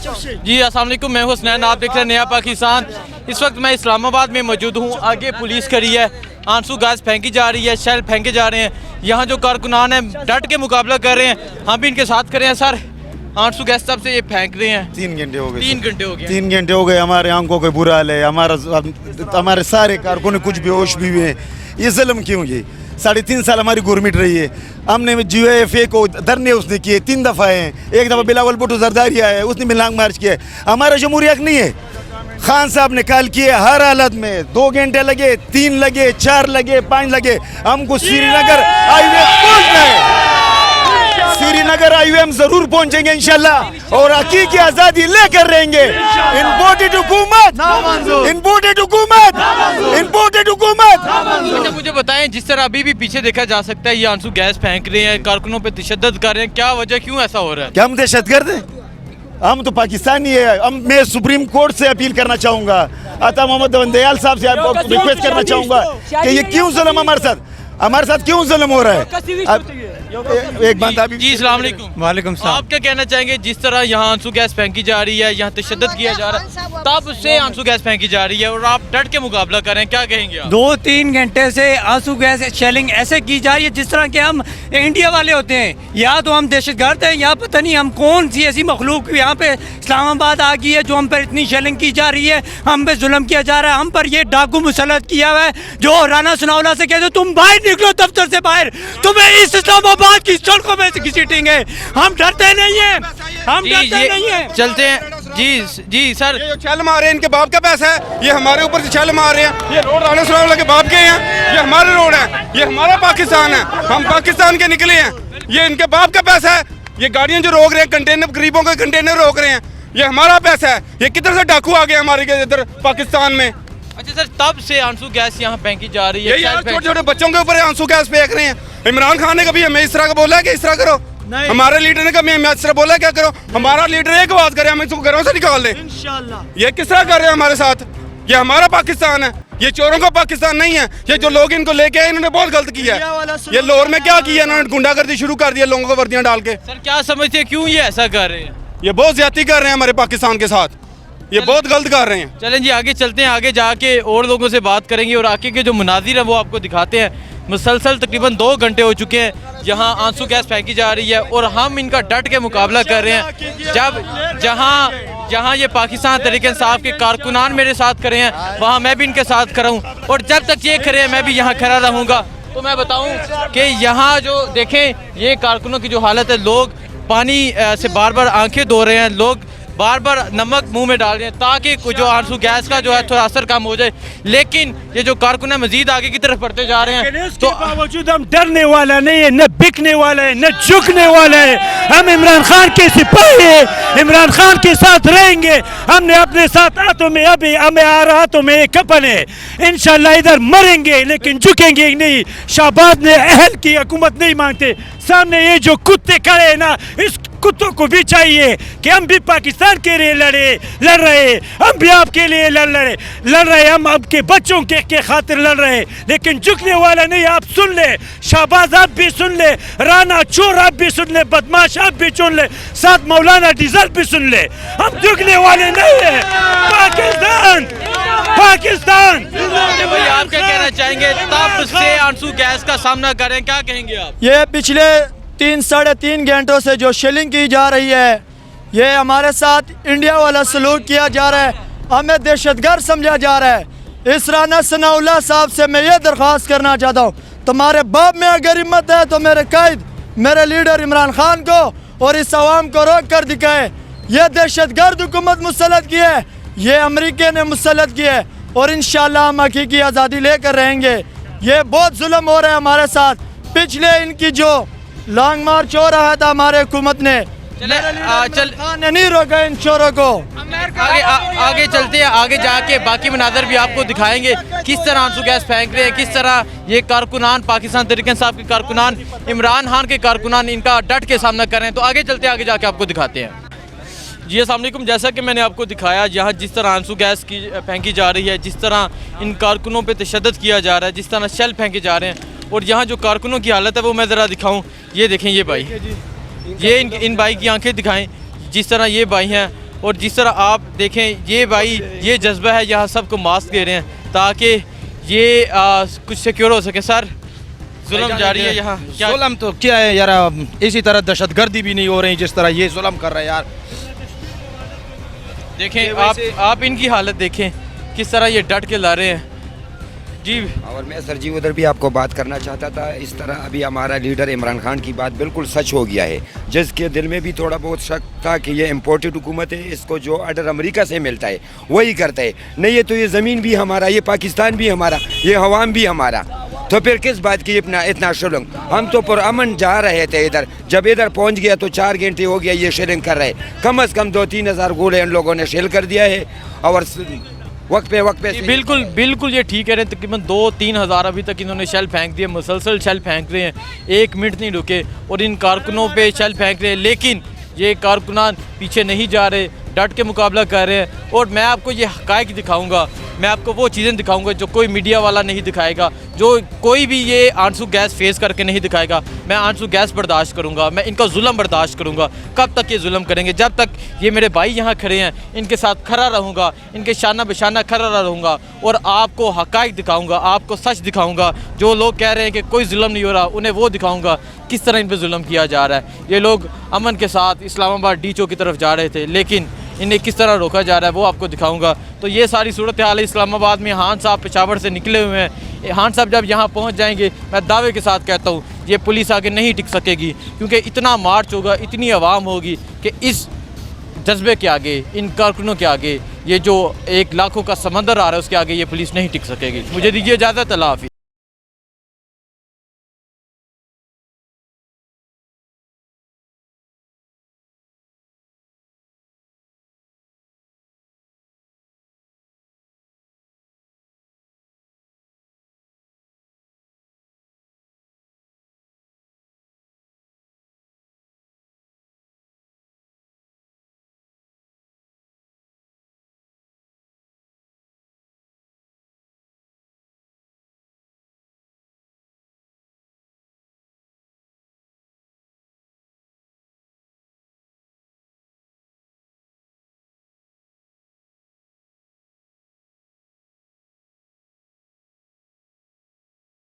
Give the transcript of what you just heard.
जी अस्सलाम वालेकुम, मैं हुसनैन, आप देख रहे हैं नया पाकिस्तान। इस वक्त मैं इस्लामाबाद में मौजूद हूँ। आगे पुलिस खड़ी है, आंसू गैस फेंकी जा रही है, शेल फेंके जा रहे हैं। यहाँ जो कारकुनान हैं डट के मुकाबला कर रहे हैं, हम भी इनके साथ खड़े हैं। सर, आंसू गैस तब से ये फेंक रहे हैं 3 घंटे हो गए। 3 घंटे हो गए। 3 घंटे हो गए। हमारे आंखों का बुरा हाल है। हमारे सारे कारकुन कुछ बेहोश भी हुए हैं। ये जुल्म क्यों? ये 3.5 साल हमारी गवर्नमेंट रही है। हमने GUFA को धरने उसने किए 3 दफ़ा हैं। एक दफ़ा बिलावल भुट्टो जरदारी आया है, उसने भी लॉन्ग मार्च किया है। हमारा जमहूरी हक नहीं है। खान साहब ने कॉल किए हर हालत में। 2 घंटे लगे, 3 लगे, 4 लगे, 5 लगे। हमको श्रीनगर हाईवे पहुंचना है। श्रीनगर हाईवे हम जरूर पहुंचेंगे इंशाल्लाह और हकीकी आजादी लेकर रहेंगे। इम्पोर्टेड हुकूमत, इम्पोर्टेड हुकूमत, इम्पोर्टेड हुकूमत। अच्छा मुझे बताएं, जिस तरह अभी भी पीछे देखा जा सकता है ये आंसू गैस फेंक रहे हैं, कारकुनों पे तशद्दुद कर रहे हैं, क्या वजह, क्यों ऐसा हो रहा है? क्या हम दहशतगर्द हैं? हम तो पाकिस्तानी है। मैं सुप्रीम कोर्ट से अपील करना चाहूँगा, अता मोहम्मद दयाल साहब से रिक्वेस्ट करना चाहूँगा कि ये क्यों जुल्म हमारे साथ क्यों जुल्म हो रहा है? एक बात अभी जी अस्सलाम वालेकुम। वालेकुम सलाम। आप क्या कहना चाहेंगे, जिस तरह यहाँ आंसू गैस फेंकी जा रही है, यहाँ तशद्दुद किया जा रहा है, तब उससे आंसू गैस फेंकी जा रही है और आप डट के मुकाबला कर रहे हैं, क्या कहेंगे आप? 2-3 घंटे से आंसू गैस शेलिंग ऐसे की जा रही है जिस तरह के हम इंडिया वाले होते हैं। या तो हम दहशतगर्द हैं या पता नहीं हम कौन सी ऐसी मखलूक यहाँ पे इस्लामाबाद आ गई है जो हम पर इतनी शेलिंग की जा रही है, हम पे जुल्म किया जा रहा है, हम पर ये डाकू मुसल्लत किया हुआ है जो राना सनाउल्लाह से कहते तुम बाहर निकलो दफ्तर से बाहर, तुम्हें इस इस्लामाबाद की सड़कों में से घसीटेंगे। हम डरते नहीं हैं, हम डरते नहीं हैं। चलते हैं जी सर। ये छल मार रहे हैं, इनके बाप का पैसा है, ये हमारे ऊपर से छल मार रहे हैं। ये रोड राना सनाउल्लाह के बाप के हैं, ये हमारे रोड है, ये हमारा पाकिस्तान है, हम पाकिस्तान के निकले हैं। ये इनके बाप का पैसा है। ये गाड़ियां जो रोक रहे हैं, कंटेनर, गरीबों के कंटेनर रोक रहे हैं, ये हमारा पैसा है। ये किधर से डाकू आ गए हमारे इधर पाकिस्तान में? अच्छा सर, तब से आंसू गैस यहाँ फेंकी जा रही है, छोटे छोटे बच्चों के ऊपर आंसू गैस फेंक रहे हैं। इमरान खान ने कभी हमें इस तरह का बोला है कि इस तरह करो? हमारे लीडर ने कभी हमें इस तरह बोला क्या करो? हमारा लीडर एक बात करे, हम इसको घरों से निकाल दे। ये किस तरह कर रहे हैं हमारे साथ? ये हमारा पाकिस्तान है, ये चोरों का पाकिस्तान नहीं है। ये जो लोग इनको लेके आए इन्होंने बहुत गलत किया है। ये लाहौर में क्या किया इन्होंने? गुंडागर्दी शुरू कर दिया लोगों को वर्दियां डाल के। सर क्या समझते हैं क्यों ये ऐसा कर रहे हैं? ये बहुत ज्यादती कर रहे हैं हमारे पाकिस्तान के साथ, ये बहुत गलत कर रहे हैं। चलें जी आगे चलते हैं, आगे जाके और लोगों से बात करेंगे और आगे के जो मुनाजिर है वो आपको दिखाते हैं। मुसलसल तकरीबन 2 घंटे हो चुके हैं यहाँ आंसू गैस फेंकी जा रही है और हम इनका डट के मुकाबला कर रहे हैं। जब जहाँ ये पाकिस्तान तहरीक इंसाफ के कारकुनान मेरे साथ खड़े हैं, वहाँ मैं भी इनके साथ खड़ा हूँ और जब तक ये खड़े हैं मैं भी यहाँ खड़ा रहूँगा। तो मैं बताऊँ कि यहाँ जो देखें ये कारकुनों की जो हालत है, लोग पानी से बार बार आंखें धो रहे हैं, लोग बार बार नमक मुंह में डाल रहे हैं ताकि जो आंसू गैस का जो है थोड़ा असर कम हो जाए। लेकिन ये जो कारकुन है मजीद आगे की तरफ बढ़ते जा रहे हैं। तो बावजूद हम डरने वाला नहीं है, न बिकने वाला है, न झुकने वाला है। हम इमरान खान के सिपाही हैं, इमरान खान के साथ रहेंगे। हमने अपने साथ हाथों में अभी हमें हाथों में एक कफन है, इंशाल्लाह इधर मरेंगे लेकिन झुकेंगे नहीं। शाहबाज ने अहल की हुकूमत नहीं मांगते। सामने ये जो कुत्ते खड़े हैं ना, इस कुत्तों को भी चाहिए कि हम भी पाकिस्तान के लिए लड़ रहे, हम भी आपके लिए लड़ रहे, हम आपके बच्चों के खातिर लड़ रहे, लेकिन झुकने वाला नहीं। आप सुन ले, शाहबाज आप भी सुन ले, राना चोर आप भी सुन ले, बदमाश आप भी सुन ले, साथ मौलाना डीजल भी सुन ले। हम झुकने वाले नहीं है। पाकिस्तान पाकिस्तान। भाई आप क्या कहना चाहेंगे, तब से आंसू गैस का सामना करें, क्या कहेंगे आप? ये पिछले 3-3.5 घंटों से जो शेलिंग की जा रही है, ये हमारे साथ इंडिया वाला सलूक किया जा रहा है, हमें दहशतगर्द समझा जा रहा है। इस राना सनाउल्लाह साहब से मैं ये दरख्वास्त करना चाहता हूँ, तुम्हारे बाप में अगर हिम्मत है तो मेरे कायद, मेरे लीडर इमरान खान को और इस अवाम को रोक कर दिखाए। ये दहशतगर्द हुकूमत मुसल्लत की है, ये अमरीका ने मुसल्लत की है और इंशाल्लाह हम हकीकी आज़ादी लेकर रहेंगे। ये बहुत जुल्म हो रहा है हमारे साथ। पिछले इनकी जो लॉन्ग मार्च हो रहा था हमारे हुकूमत ने नहीं रोका इन चोरों को। आगे चलते हैं, आगे जाके बाकी मनाजर भी आपको दिखाएंगे किस तरह आंसू गैस फेंक रहे हैं, किस तरह ये कारकुनान पाकिस्तान तहरीक इंसाफ के कारकुनान, इमरान खान के कारकुनान इनका डट के सामना कर रहे हैं। तो आगे चलते हैं, आगे जाके आपको दिखाते हैं। जी अस्सलाम वालेकुम, जैसा कि मैंने आपको दिखाया यहाँ जिस तरह आंसू गैस की फेंकी जा रही है, जिस तरह इन कारकुनों पे तशद्दुद किया जा रहा है, जिस तरह शेल फेंके जा रहे हैं और यहाँ जो कारकुनों की हालत है वो मैं ज़रा दिखाऊँ। ये देखें, ये भाई, ये इन भाई की आंखें दिखाएं। जिस तरह ये भाई हैं और जिस तरह आप देखें ये भाई ये जज्बा है, यहाँ सबको मास्क दे रहे हैं ताकि ये कुछ सिक्योर हो सके। सर जुल्म जारी है यहाँ, क्या जुल्म तो क्या है यार, इसी तरह दहशतगर्दी भी नहीं हो रही जिस तरह ये जुल्म कर रहे हैं यार। देखें आप इनकी हालत देखें किस तरह ये डट के ला रहे हैं जी। और मैं सर जी उधर भी आपको बात करना चाहता था, इस तरह अभी हमारा लीडर इमरान खान की बात बिल्कुल सच हो गया है, जिसके दिल में भी थोड़ा बहुत शक था कि ये इम्पोर्टेड हुकूमत है, इसको जो ऑर्डर अमेरिका से मिलता है वही करता है, नहीं है तो ये ज़मीन भी हमारा, ये पाकिस्तान भी हमारा, ये हवाम भी हमारा, तो फिर किस बात की इतना शुल्क। हम तो पुरअमन जा रहे थे इधर, जब इधर पहुंच गया तो 4 घंटे हो गया ये शेलिंग कर रहे, कम से कम 2-3 हज़ार गोले इन लोगों ने शेल कर दिया है और वक्त पे बिल्कुल ये ठीक कह रहे हैं। तकरीबन 2-3 हज़ार अभी तक इन्होंने शेल फेंक दिए, मुसलसल शेल फेंक रहे हैं, 1 मिनट नहीं रुके और इन कारकुनों पे शेल फेंक रहे हैं, लेकिन ये कारकुनान पीछे नहीं जा रहे, डट के मुकाबला कर रहे हैं। और मैं आपको ये हक़ाइक़ दिखाऊंगा, मैं आपको वो चीज़ें दिखाऊंगा जो कोई मीडिया वाला नहीं दिखाएगा, जो कोई भी ये आंसू गैस फेस करके नहीं दिखाएगा। मैं आंसू गैस बर्दाश्त करूंगा, मैं इनका जुल्म बर्दाश्त करूंगा। कब तक ये जुल्म करेंगे? जब तक ये मेरे भाई यहाँ खड़े हैं, इनके साथ खड़ा रहूँगा, इनके शाना बशाना खड़ा रहूँगा और आपको हक़ाइक़ दिखाऊँगा, आपको सच दिखाऊँगा। जो लोग कह रहे हैं कि कोई जुल्म नहीं हो रहा, उन्हें वो दिखाऊँगा किस तरह इन पर जुल्म किया जा रहा है। ये लोग अमन के साथ इस्लामाबाद डी चौक की तरफ जा रहे थे, लेकिन इन्हें किस तरह रोका जा रहा है वो आपको दिखाऊंगा। तो ये सारी सूरत हाल है इस्लामाबाद में। खान साहब पेशावर से निकले हुए हैं, खान साहब जब यहाँ पहुँच जाएंगे, मैं दावे के साथ कहता हूँ ये पुलिस आगे नहीं टिक सकेगी, क्योंकि इतना मार्च होगा, इतनी आवाम होगी कि इस जज्बे के आगे, इन कारकुनों के आगे, ये जो 1 लाखों का समंदर आ रहा है उसके आगे ये पुलिस नहीं टिक सकेगी। मुझे दीजिए इजाज़त, अल्लाह हाफ़िज़।